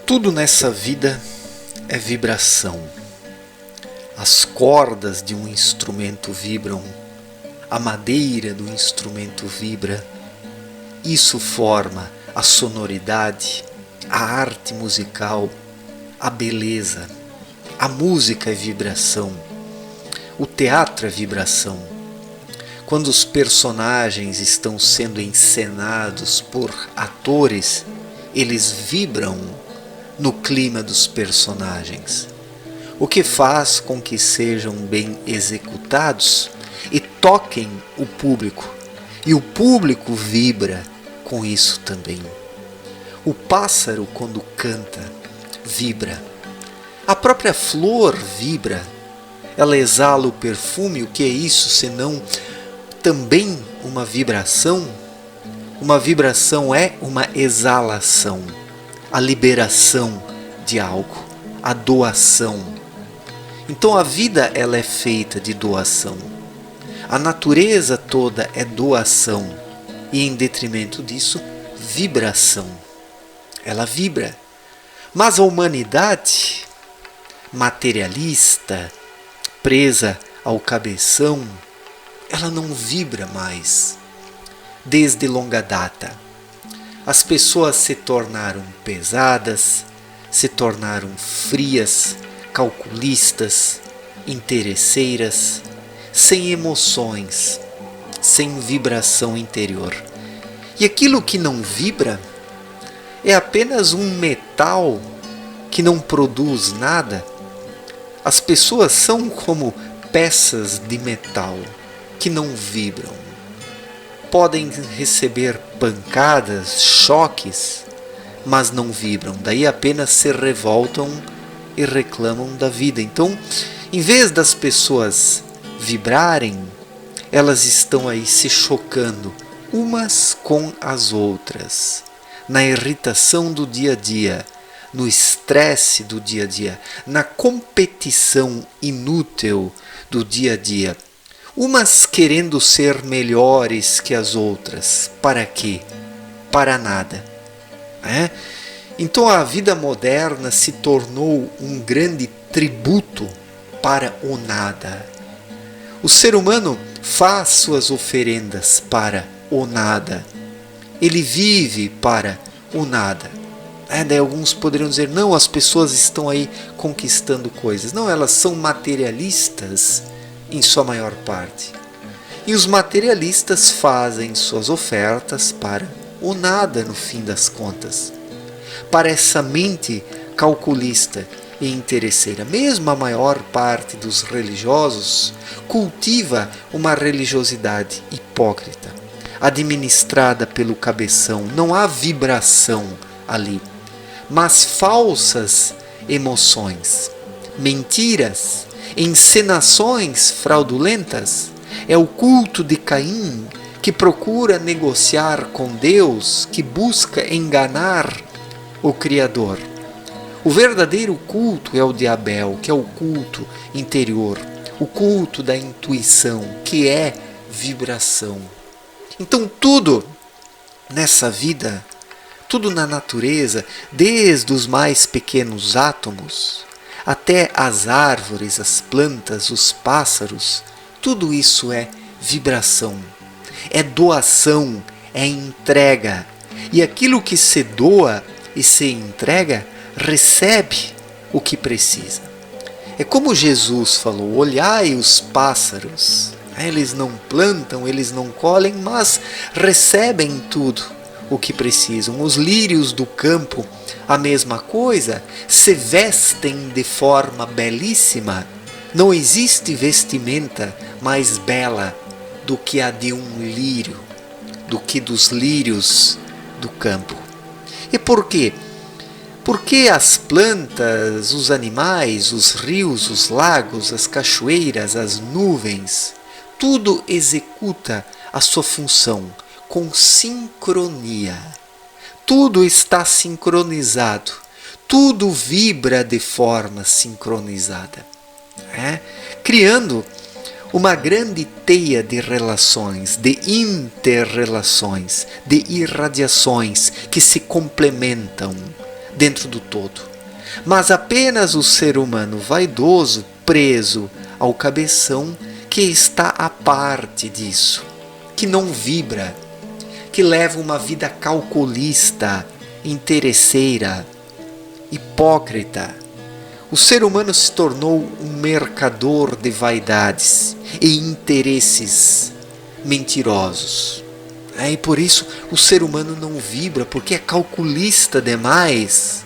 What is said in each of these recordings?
Tudo nessa vida é vibração. As cordas de um instrumento vibram, a madeira do instrumento vibra. Isso forma a sonoridade, a arte musical, a beleza. A música é vibração, o teatro é vibração. Quando os personagens estão sendo encenados por atores, eles vibram no clima dos personagens, o que faz com que sejam bem executados e toquem o público, e o público vibra com isso também. O pássaro, quando canta, vibra. A própria flor vibra. Ela exala o perfume. O que é isso senão também uma vibração? Uma vibração é uma exalação, a liberação de algo, a doação. Então a vida ela é feita de doação. A natureza toda é doação e em detrimento disso, vibração. Ela vibra. Mas a humanidade materialista, presa ao cabeção, ela não vibra mais. Desde longa data, as pessoas se tornaram pesadas, se tornaram frias, calculistas, interesseiras, sem emoções, sem vibração interior. E aquilo que não vibra é apenas um metal que não produz nada. As pessoas são como peças de metal que não vibram. Podem receber pancadas, choques, mas não vibram. Daí apenas se revoltam e reclamam da vida. Então, em vez das pessoas vibrarem, elas estão aí se chocando umas com as outras, na irritação do dia a dia, no estresse do dia a dia, na competição inútil do dia a dia. Umas querendo ser melhores que as outras. Para quê? Para nada. Então a vida moderna se tornou um grande tributo para o nada. O ser humano faz suas oferendas para o nada. Ele vive para o nada. Daí alguns poderiam dizer, não, as pessoas estão aí conquistando coisas. Não, elas são materialistas em sua maior parte. E os materialistas fazem suas ofertas para o nada no fim das contas. Para essa mente calculista e interesseira. Mesmo a maior parte dos religiosos cultiva uma religiosidade hipócrita, administrada pelo cabeção. Não há vibração ali, mas falsas emoções, mentiras, encenações fraudulentas. É o culto de Caim que procura negociar com Deus, que busca enganar o Criador. O verdadeiro culto é o de Abel, que é o culto interior, o culto da intuição, que é vibração. Então tudo nessa vida, tudo na natureza, desde os mais pequenos átomos até as árvores, as plantas, os pássaros, tudo isso é vibração, é doação, é entrega. E aquilo que se doa e se entrega, recebe o que precisa. É como Jesus falou, olhai os pássaros, eles não plantam, eles não colhem, mas recebem tudo o que precisam. Os lírios do campo, a mesma coisa, se vestem de forma belíssima. Não existe vestimenta mais bela do que a de um lírio, do que dos lírios do campo. E por quê? Porque as plantas, os animais, os rios, os lagos, as cachoeiras, as nuvens, tudo executa a sua função com sincronia. Tudo está sincronizado, tudo vibra de forma sincronizada, criando uma grande teia de relações, de interrelações, de irradiações que se complementam, dentro do todo. Mas apenas o ser humano vaidoso, preso ao cabeção, que está à parte disso, que não vibra, que leva uma vida calculista, interesseira, hipócrita. O ser humano se tornou um mercador de vaidades e interesses mentirosos. E por isso o ser humano não vibra, porque é calculista demais.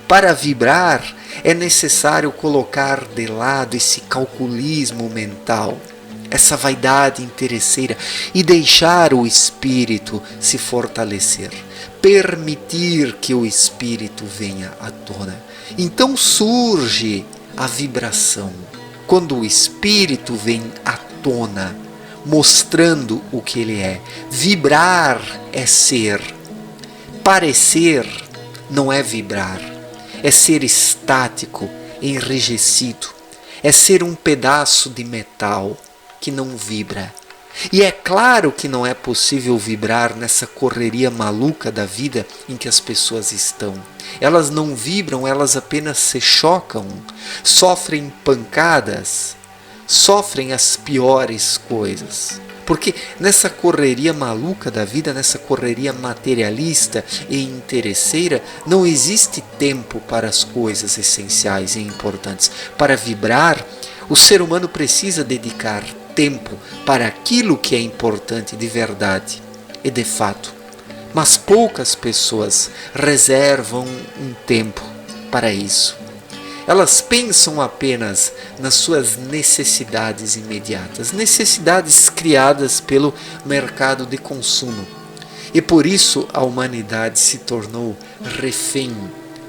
Para vibrar é necessário colocar de lado esse calculismo mental, essa vaidade interesseira, e deixar o espírito se fortalecer, permitir que o espírito venha à tona. Então surge a vibração, quando o espírito vem à tona, mostrando o que ele é. Vibrar é ser, parecer não é vibrar, é ser estático, enrijecido, é ser um pedaço de metal que não vibra. E é claro que não é possível vibrar nessa correria maluca da vida em que as pessoas estão. Elas não vibram, elas apenas se chocam, sofrem pancadas, sofrem as piores coisas. Porque nessa correria maluca da vida, nessa correria materialista e interesseira, não existe tempo para as coisas essenciais e importantes. Para vibrar, o ser humano precisa dedicar tempo para aquilo que é importante de verdade e de fato. Mas poucas pessoas reservam um tempo para isso. Elas pensam apenas nas suas necessidades imediatas, necessidades criadas pelo mercado de consumo. E por isso a humanidade se tornou refém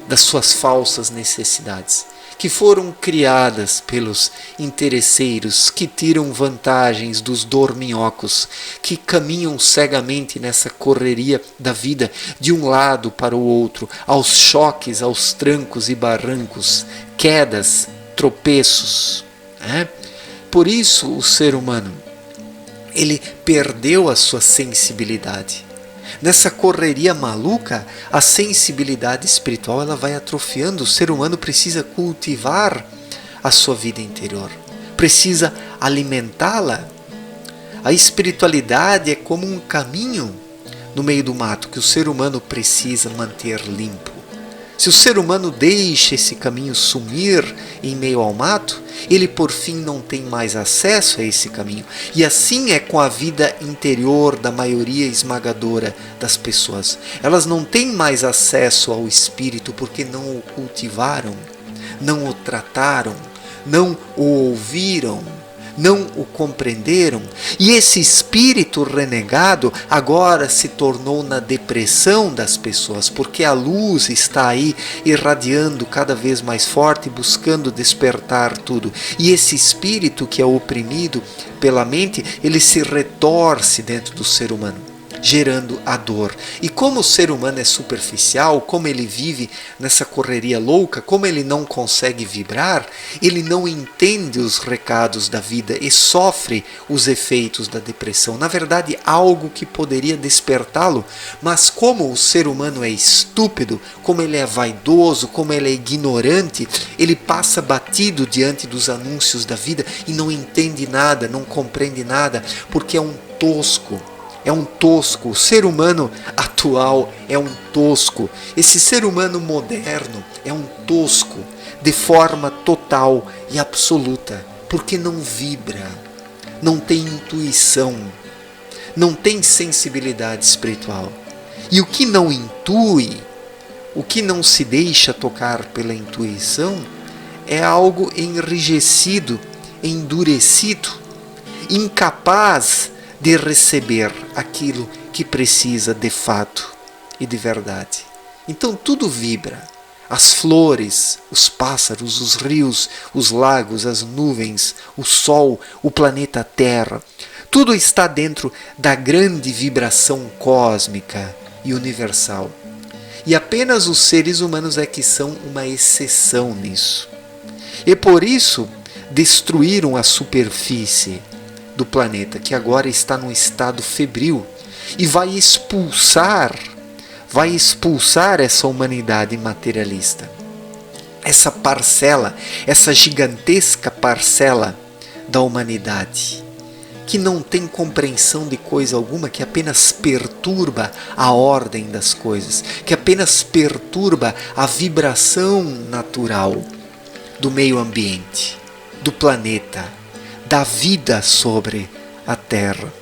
das suas falsas necessidades, que foram criadas pelos interesseiros que tiram vantagens dos dorminhocos, que caminham cegamente nessa correria da vida de um lado para o outro, aos choques, aos trancos e barrancos, quedas, tropeços. Por isso o ser humano, ele perdeu a sua sensibilidade. Nessa correria maluca, a sensibilidade espiritual ela vai atrofiando. O ser humano precisa cultivar a sua vida interior, precisa alimentá-la. A espiritualidade é como um caminho no meio do mato que o ser humano precisa manter limpo. Se o ser humano deixa esse caminho sumir em meio ao mato, ele por fim não tem mais acesso a esse caminho. E assim é com a vida interior da maioria esmagadora das pessoas. Elas não têm mais acesso ao espírito porque não o cultivaram, não o trataram, não o ouviram, não o compreenderam. E esse espírito renegado agora se tornou na depressão das pessoas, porque a luz está aí irradiando cada vez mais forte, buscando despertar tudo. E esse espírito que é oprimido pela mente, ele se retorce dentro do ser humano, gerando a dor. E como o ser humano é superficial, como ele vive nessa correria louca, como ele não consegue vibrar, ele não entende os recados da vida e sofre os efeitos da depressão. Na verdade, algo que poderia despertá-lo, mas como o ser humano é estúpido, como ele é vaidoso, como ele é ignorante, ele passa batido diante dos anúncios da vida e não entende nada, não compreende nada, porque é um tosco. É um tosco, o ser humano atual é um tosco. Esse ser humano moderno é um tosco de forma total e absoluta, porque não vibra, não tem intuição, não tem sensibilidade espiritual. E o que não intui, o que não se deixa tocar pela intuição, é algo enrijecido, endurecido, incapaz de receber aquilo que precisa de fato e de verdade. Então tudo vibra. As flores, os pássaros, os rios, os lagos, as nuvens, o sol, o planeta Terra. Tudo está dentro da grande vibração cósmica e universal. E apenas os seres humanos é que são uma exceção nisso. E por isso destruíram a superfície do planeta, que agora está num estado febril e vai expulsar, vai expulsar essa humanidade materialista. Essa parcela, essa gigantesca parcela da humanidade, que não tem compreensão de coisa alguma, que apenas perturba a ordem das coisas, que apenas perturba a vibração natural do meio ambiente, do planeta, da vida sobre a Terra.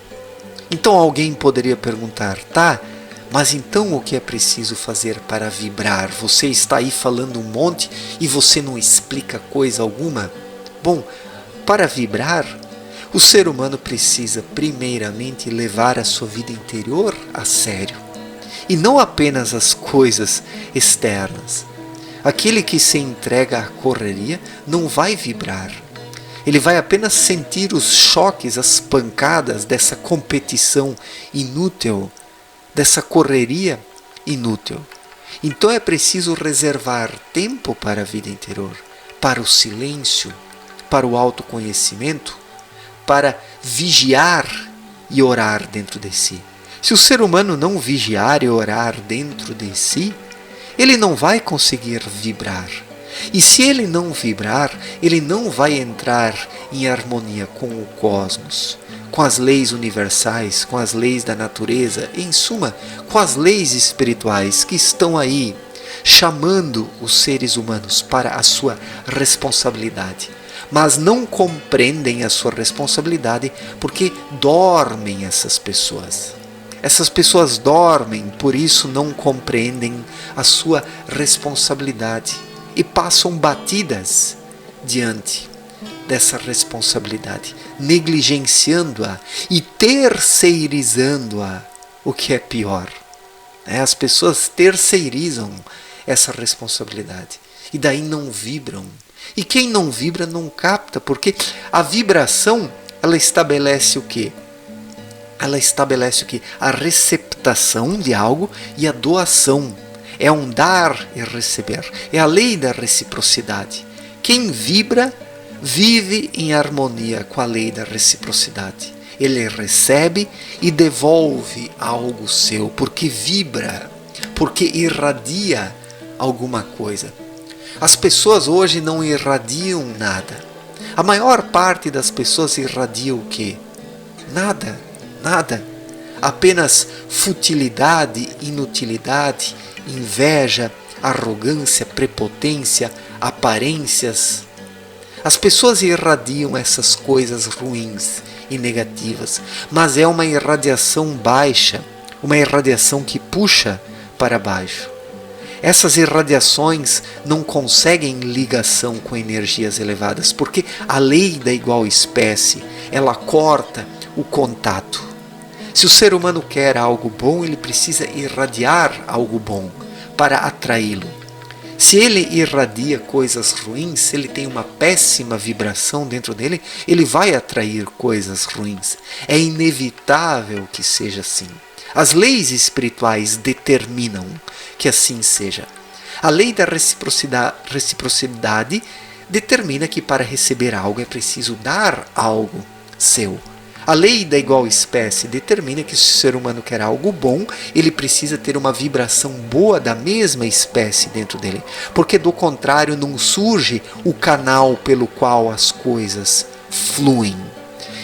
Então alguém poderia perguntar, tá, mas então o que é preciso fazer para vibrar? Você está aí falando um monte e você não explica coisa alguma? Bom, para vibrar, o ser humano precisa primeiramente levar a sua vida interior a sério. E não apenas as coisas externas. Aquele que se entrega à correria não vai vibrar. Ele vai apenas sentir os choques, as pancadas dessa competição inútil, dessa correria inútil. Então é preciso reservar tempo para a vida interior, para o silêncio, para o autoconhecimento, para vigiar e orar dentro de si. Se o ser humano não vigiar e orar dentro de si, ele não vai conseguir vibrar. E se ele não vibrar, ele não vai entrar em harmonia com o cosmos, com as leis universais, com as leis da natureza, em suma, com as leis espirituais que estão aí chamando os seres humanos para a sua responsabilidade. Mas não compreendem a sua responsabilidade porque dormem essas pessoas. Essas pessoas dormem, por isso não compreendem a sua responsabilidade e passam batidas diante dessa responsabilidade, negligenciando-a e terceirizando-a, o que é pior. As pessoas terceirizam essa responsabilidade e daí não vibram. E quem não vibra não capta, porque a vibração, ela estabelece o quê? Ela estabelece o quê? A receptação de algo e a doação. É um dar e receber. É a lei da reciprocidade. Quem vibra, vive em harmonia com a lei da reciprocidade. Ele recebe e devolve algo seu, porque vibra, porque irradia alguma coisa. As pessoas hoje não irradiam nada. A maior parte das pessoas irradia o quê? Nada, nada. Apenas futilidade, inutilidade, inveja, arrogância, prepotência, aparências. As pessoas irradiam essas coisas ruins e negativas, mas é uma irradiação baixa, uma irradiação que puxa para baixo. Essas irradiações não conseguem ligação com energias elevadas, porque a lei da igual espécie, ela corta o contato. Se o ser humano quer algo bom, ele precisa irradiar algo bom para atraí-lo. Se ele irradia coisas ruins, se ele tem uma péssima vibração dentro dele, ele vai atrair coisas ruins. É inevitável que seja assim. As leis espirituais determinam que assim seja. A lei da reciprocidade determina que para receber algo é preciso dar algo seu. A lei da igual espécie determina que se o ser humano quer algo bom, ele precisa ter uma vibração boa da mesma espécie dentro dele. Porque do contrário não surge o canal pelo qual as coisas fluem.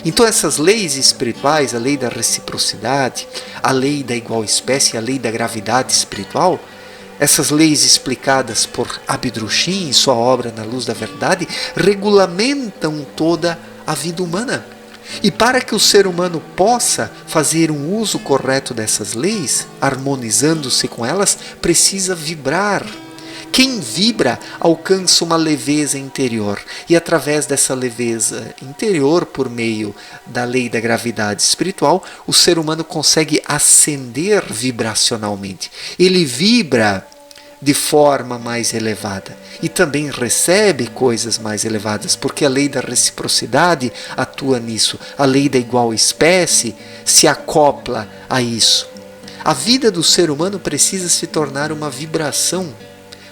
Então essas leis espirituais, a lei da reciprocidade, a lei da igual espécie, a lei da gravidade espiritual, essas leis explicadas por Abdrushim em sua obra Na Luz da Verdade, regulamentam toda a vida humana. E para que o ser humano possa fazer um uso correto dessas leis, harmonizando-se com elas, precisa vibrar. Quem vibra alcança uma leveza interior, e através dessa leveza interior, por meio da lei da gravidade espiritual, o ser humano consegue ascender vibracionalmente. Ele vibra de forma mais elevada e também recebe coisas mais elevadas, porque a lei da reciprocidade atua nisso, a lei da igual espécie se acopla a isso. A vida do ser humano precisa se tornar uma vibração,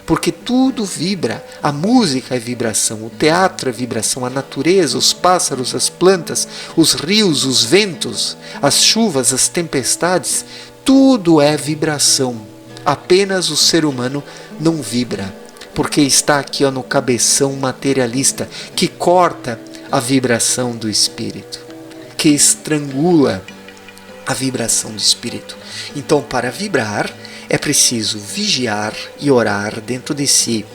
porque tudo vibra. A música é vibração, o teatro é vibração, a natureza, os pássaros, as plantas, os rios, os ventos, as chuvas, as tempestades, tudo é vibração. Apenas o ser humano não vibra, porque está aqui no cabeção materialista que corta a vibração do espírito, que estrangula a vibração do espírito. Então, para vibrar, é preciso vigiar e orar dentro de si,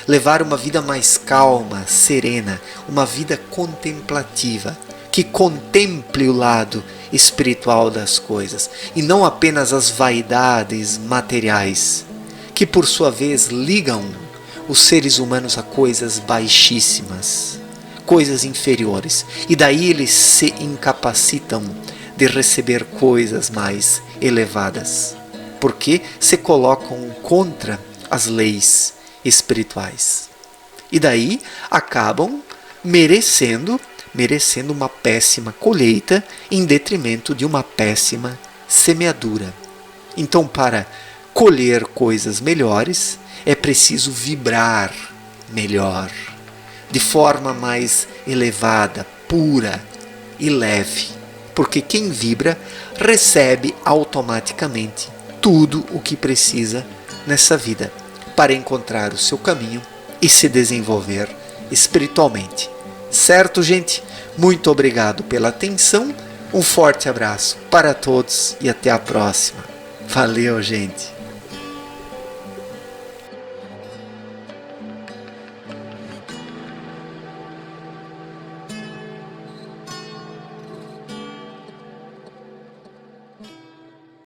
levar uma vida mais calma, serena, uma vida contemplativa, que contemple o lado espiritual das coisas e não apenas as vaidades materiais, que por sua vez ligam os seres humanos a coisas baixíssimas, coisas inferiores, e daí eles se incapacitam de receber coisas mais elevadas, porque se colocam contra as leis espirituais. E daí acabam merecendo uma péssima colheita em detrimento de uma péssima semeadura. Então, para colher coisas melhores, é preciso vibrar melhor, de forma mais elevada, pura e leve, porque quem vibra recebe automaticamente tudo o que precisa nessa vida para encontrar o seu caminho e se desenvolver espiritualmente. Certo, gente? Muito obrigado pela atenção, um forte abraço para todos e até a próxima. Valeu, gente!